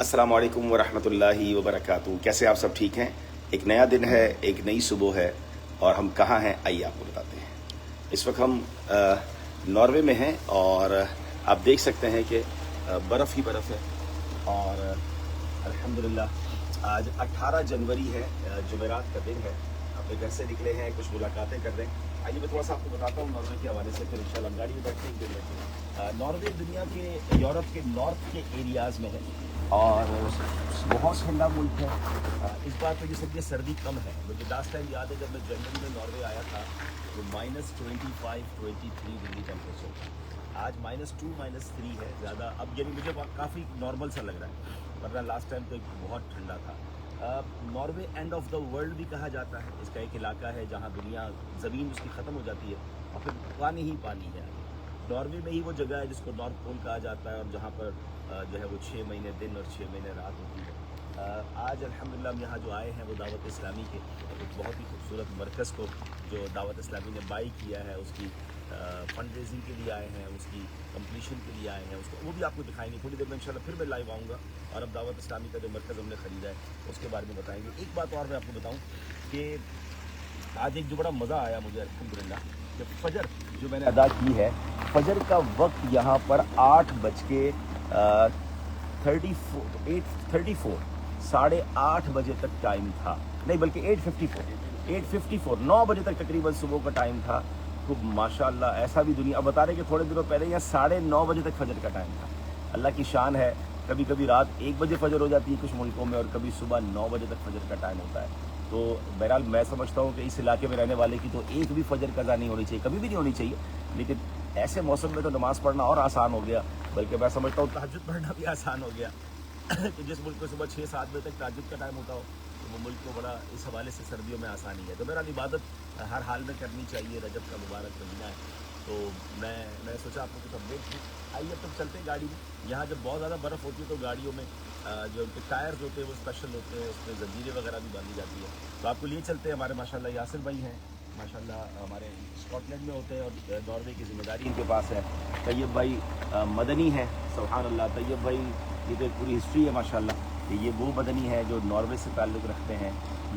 अस्सलाम वालेकुम वरहमतुल्लाहि वबरकातुहू। कैसे आप सब ठीक हैं? एक नया दिन है, एक नई सुबह है और हम कहाँ हैं आइए आपको बताते हैं। इस वक्त हम नॉर्वे में हैं और आप देख सकते हैं कि बर्फ़ ही बर्फ़ है और अल्हम्दुलिल्लाह आज 18 जनवरी है, जुमेरात का दिन है। अपने घर से निकले हैं, कुछ मुलाकातें कर रहे हैं। आइए मैं थोड़ा सा आपको बताता हूँ नॉर्वे के हवाले से, फिर इंशाल्लाह गाड़ी में बैठते हैं। नॉर्वे दुनिया के यूरोप के नॉर्थ के एरियाज़ में है और बहुत ठंडा मुल्क है। इस बार तो ये समझिए सर्दी कम है। मुझे लास्ट टाइम याद है जब मैं जनवरी में नॉर्वे आया था तो -25-23 डिग्री टेम्परेचर था। आज -2 -3 है ज़्यादा। अब यानी मुझे काफ़ी नॉर्मल सा लग रहा है, वरना लास्ट टाइम तो बहुत ठंडा था। Norway end of the world भी कहा जाता है। इसका एक इलाका है जहाँ दुनिया ज़मीन उसकी ख़त्म हो जाती है और फिर पानी ही पानी है। नॉर्वे में ही वो जगह है जिसको नॉर्थ पोल कहा जाता है और जहाँ पर जो है वो 6 महीने दिन और 6 महीने रात होती है। आज अल्हम्दुलिल्लाह हम यहाँ जो आए हैं वो दावत इस्लामी के एक बहुत ही खूबसूरत मरकज़ को जो दावत इस्लामी ने बाई किया है उसकी फंड रेजिंग के लिए आए हैं, उसकी कंप्लीशन के लिए आए हैं। उसको वो भी आपको दिखाएंगे थोड़ी देर में इंशाल्लाह। फिर मैं लाइव आऊँगा और अब दावत इस्लामी का जो मरकज़ हमने ख़रीदा है उसके बारे में बताएंगे। एक बात और मैं आपको बताऊँ कि आज एक जो बड़ा मज़ा आया मुझे अल्हम्दुलिल्लाह कि फ़जर जो मैंने अदा की है, फ़जर का वक्त यहाँ पर 8:34 8:30 बजे तक टाइम था। नहीं बल्कि 8:54 9 बजे तक तकरीबन सुबह का टाइम था। तो माशाल्लाह ऐसा भी दुनिया बता रहे कि थोड़े दिनों पहले यहाँ 9:30 बजे तक फजर का टाइम था। अल्लाह की शान है। कभी कभी रात 1 बजे फजर हो जाती है कुछ मुल्कों में और कभी सुबह 9 बजे तक फजर का टाइम होता है। तो बहरहाल मैं समझता हूँ कि इस इलाके में रहने वाले की तो एक भी फजर कज़ा नहीं होनी चाहिए, कभी भी नहीं होनी चाहिए। लेकिन ऐसे मौसम में तो नमाज़ पढ़ना और आसान हो गया, बल्कि मैं समझता हूँ तहज्जुद पढ़ना भी आसान हो गया। कि जिस मुल्क में सुबह 6-7 बजे तक तहज्जुद का टाइम होता हो तो वो मुल्क को बड़ा इस हवाले से सर्दियों में आसानी है। तो बहरहाल इबादत हर हाल में करनी चाहिए। रजब का मुबारक महीना है तो मैं सोचा आपको कुछ अपडेट थी। आइए अब तक चलते हैं गाड़ी में। यहाँ जब बहुत ज़्यादा बर्फ़ होती है तो गाड़ियों में जो उनके टायर्स होते हैं वो स्पेशल होते हैं, उसमें जंजीरें वगैरह भी बांधी जाती है। तो आपको लिए चलते हैं। हमारे माशाल्लाह यासिर भाई हैं, माशाल्लाह हमारे स्कॉटलैंड में होते हैं और नॉर्वे की जिम्मेदारी इनके पास है। तैयब भाई मदनी है, सुभान अल्लाह। तैयब भाई ये तो एक पूरी हिस्ट्री है माशाल्लाह। ये वो मदनी है जो नॉर्वे से ताल्लुक़ रखते हैं।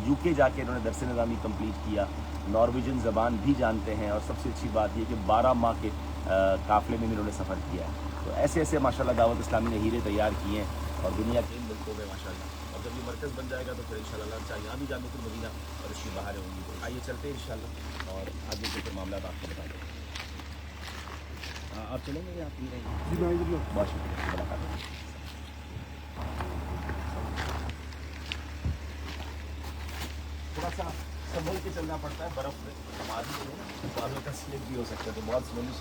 यूके जाके इन्होंने दरस निज़ामी कंप्लीट किया, नॉर्वेजन ज़बान भी जानते हैं और सबसे अच्छी बात ये कि 12 माह के काफ़िले में भी इन्होंने सफ़र किया है। तो ऐसे ऐसे माशाल्लाह दावत इस्लामी ने हीरे तैयार किए हैं और दुनिया के इन मुल्कों में माशाल्लाह। और जब ये मरकज़ बन जाएगा तो फिर इंशाल्लाह चाहे यहाँ भी जाने फिर मदीना और इसकी बाहर होंगी। तो आइए चलते हैं इंशाल्लाह और आगे के फिर मामला आपको बता दें। आप चलेंगे या आप नहीं रहेंगे? बहुत शुक्रिया, मुलाकात। थोड़ा सा संभल के चलना पड़ता है बर्फ़ में, हमारी बालों का स्लिप भी हो सकता है, तो बहुत स्लोली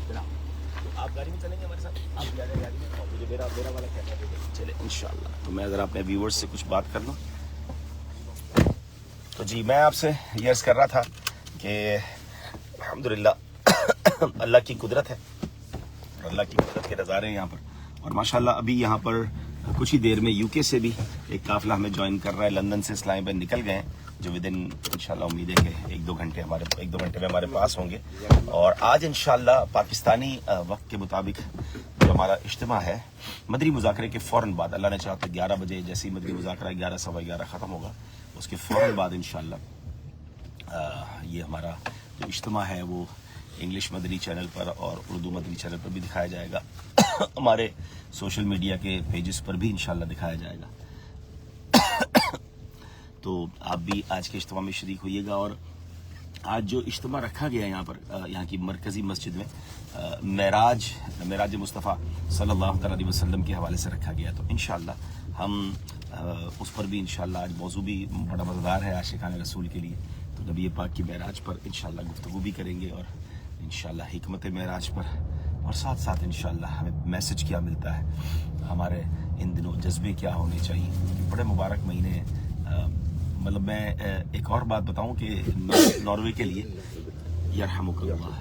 तो आप गाड़ी में चलेंगे हमारे साथ? आप भी आ जाए गाड़ी में और मुझे मेरा वाला कहना है चले इंशाल्लाह। तो मैं अगर अपने व्यूवर्स से कुछ बात कर लूँ तो जी मैं आपसे ये अर्ज़ कर रहा था कि अल्हम्दुलिल्लाह अल्लाह की कुदरत है, अल्लाह की कुदरत के नज़ारे हैं यहाँ पर। और माशाल्लाह अभी यहाँ पर कुछ ही देर में यूके से भी एक काफ़िला हमें ज्वाइन कर रहा है। लंदन से इस्लामाबाद निकल गए हैं जो विदिन इंशाल्लाह उम्मीद है कि 1-2 घंटे में हमारे पास होंगे। और आज इंशाल्लाह पाकिस्तानी वक्त के मुताबिक जो हमारा इज्तिमा है मदनी मुज़ाकरे के फ़ौरन बाद, अल्लाह ने चाहा तो 11 बजे जैसे ही मदनी मुज़ाकरा 11-11:15 ख़त्म होगा उसके फ़ौरन बाद इंशाल्लाह ये हमारा जो इज्तिमा है वो इंग्लिश मदनी चैनल पर और उर्दू मदनी चैनल पर भी दिखाया जाएगा। हमारे सोशल मीडिया के पेजेस पर भी इंशाल्लाह दिखाया जाएगा। तो आप भी आज के इज्तिमा में शरीक होइएगा। और आज जो इज्तिमा रखा गया है यहाँ पर यहाँ की मरकज़ी मस्जिद में मेराज मुस्तफ़ा सल्लल्लाहु अलैहि वसल्लम के हवाले से रखा गया। तो इंशाल्लाह हम उस पर भी इंशाल्लाह आज मौजू भी बड़ा मज़ेदार है आशिकान रसूल के लिए। तो नबी पाक की मेराज पर इंशाल्लाह गुफ्तगू भी करेंगे और इंशाल्लाह हिकमत मेराज पर, और साथ साथ इंशाल्लाह हमें मैसेज क्या मिलता है, हमारे इन दिनों जज्बे क्या होने चाहिए। बड़े मुबारक महीने हैं। मतलब मैं एक और बात बताऊं कि नॉर्वे के लिए यरहमुकल्लाह,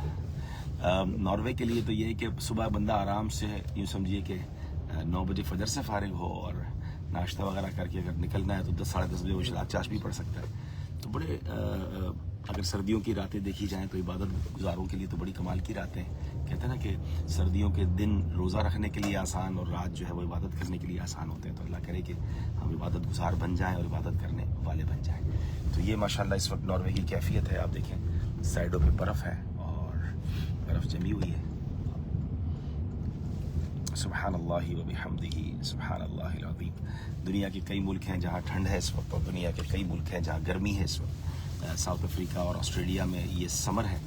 नॉर्वे के लिए तो ये है कि सुबह बंदा आराम से यूँ समझिए कि 9 बजे फजर से फारिग हो और नाश्ता वगैरह करके अगर निकलना है तो 10-10:30 बजे वो शराब चाश भी पढ़ सकता है। तो बड़े अगर सर्दियों की रातें देखी जाएँ तो इबादत गुजारों के लिए तो बड़ी कमाल की रातें हैं। کہتے ہیں نا کہ سردیوں کے دن روزہ رکھنے کے لیے آسان اور رات جو ہے وہ عبادت کرنے کے لیے آسان ہوتے ہیں. تو اللہ کرے کہ ہم عبادت گزار بن جائیں اور عبادت کرنے والے بن جائیں. تو یہ ماشاءاللہ اس وقت ناروے کی کیفیت ہے. آپ دیکھیں سائڈوں پہ برف ہے اور برف جمی ہوئی ہے. سبحان اللہ و بحمدہ سبحان اللہ العظیم. دنیا کے کئی ملک ہیں جہاں ٹھنڈ ہے اس وقت اور دنیا کے کئی ملک ہیں جہاں گرمی ہے اس وقت. ساؤتھ افریقہ اور آسٹریلیا میں یہ سمر ہے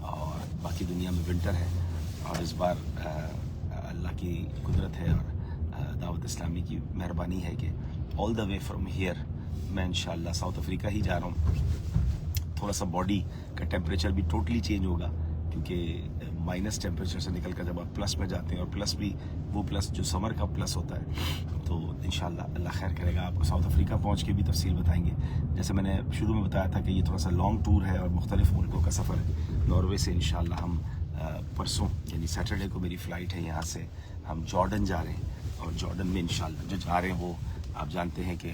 اور باقی دنیا میں ونٹر ہے. اور اس بار اللہ کی قدرت ہے اور دعوت اسلامی کی مہربانی ہے کہ آل دا وے فرام ہیئر میں انشاءاللہ ساؤتھ افریقہ ہی جا رہا ہوں. تھوڑا سا باڈی کا ٹیمپریچر بھی ٹوٹلی چینج ہوگا کیونکہ مائنس ٹیمپریچر سے نکل کر جب آپ پلس میں جاتے ہیں اور پلس بھی وہ پلس جو سمر کا پلس ہوتا ہے تو انشاءاللہ اللہ خیر کرے گا. آپ کو ساؤتھ افریقہ پہنچ کے بھی تفصیل بتائیں گے. جیسے میں نے شروع میں بتایا تھا کہ یہ تھوڑا سا لانگ ٹور ہے اور مختلف ملکوں کا سفر ہے. ناروے سے انشاءاللہ ہم پرسوں یعنی سیٹرڈے کو میری فلائٹ ہے. یہاں سے ہم جارڈن جا رہے ہیں اور جارڈن میں انشاءاللہ جو جا رہے ہیں وہ آپ جانتے ہیں کہ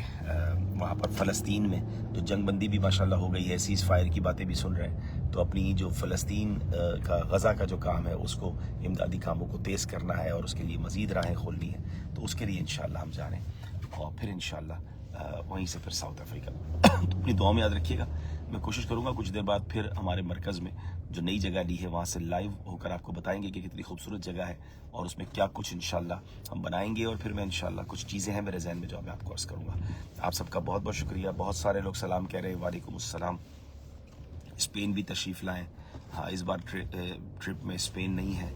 وہاں پر فلسطین میں جو جنگ بندی بھی ماشاءاللہ ہو گئی ہے, سیز فائر کی باتیں بھی سن رہے ہیں. تو اپنی جو فلسطین کا غزہ کا جو کام ہے اس کو امدادی کاموں کو تیز کرنا ہے اور اس کے لیے مزید راہیں کھولنی ہیں. تو اس کے لیے انشاءاللہ ہم جا رہے ہیں اور پھر انشاءاللہ وہیں سے پھر ساؤتھ افریقہ. تو اپنی دعا میں یاد رکھیے گا. میں کوشش کروں گا کچھ دیر بعد پھر ہمارے مرکز میں جو نئی جگہ لی ہے وہاں سے لائیو ہو کر آپ کو بتائیں گے کہ کتنی خوبصورت جگہ ہے اور اس میں کیا کچھ انشاءاللہ ہم بنائیں گے. اور پھر میں انشاءاللہ کچھ چیزیں ہیں میرے ذہن میں جو میں آپ کو عرض کروں گا. آپ سب کا بہت بہت شکریہ. بہت سارے لوگ سلام کہہ رہے ہیں. وعلیکم السلام. اسپین بھی تشریف لائیں. ہاں اس بار ٹرپ میں اسپین نہیں ہے.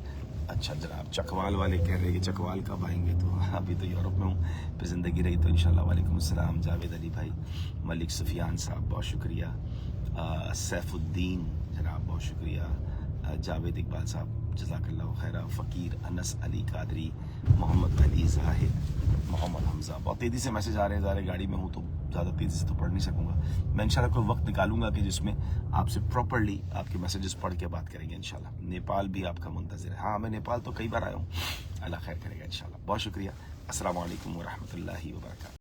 اچھا جناب چکوال والے کہہ رہے ہیں کہ چکوال کب آئیں گے. تو ابھی تو یورپ میں ہوں, پھر زندگی رہی تو انشاءاللہ. وعلیکم السلام. جاوید علی بھائی, ملک سفیان صاحب بہت شکریہ. سیف الدین جناب بہت شکریہ. جاوید اقبال صاحب جزاک اللہ خیرہ. فقیر انس علی قادری, محمد علی زاہد, محمد حمزہ. بہت تیزی سے میسج آ رہے ہیں. ظاہر گاڑی میں ہوں تو زیادہ تیزی سے تو پڑھ نہیں سکوں گا. میں انشاءاللہ کوئی وقت نکالوں گا کہ جس میں آپ سے پراپرلی آپ کے میسیجز پڑھ کے بات کریں گے انشاءاللہ. نیپال بھی آپ کا منتظر ہے. ہاں میں نیپال تو کئی بار آیا ہوں. اللہ خیر کرے گا انشاءاللہ. بہت شکریہ. السلام علیکم ورحمۃ اللہ وبرکاتہ.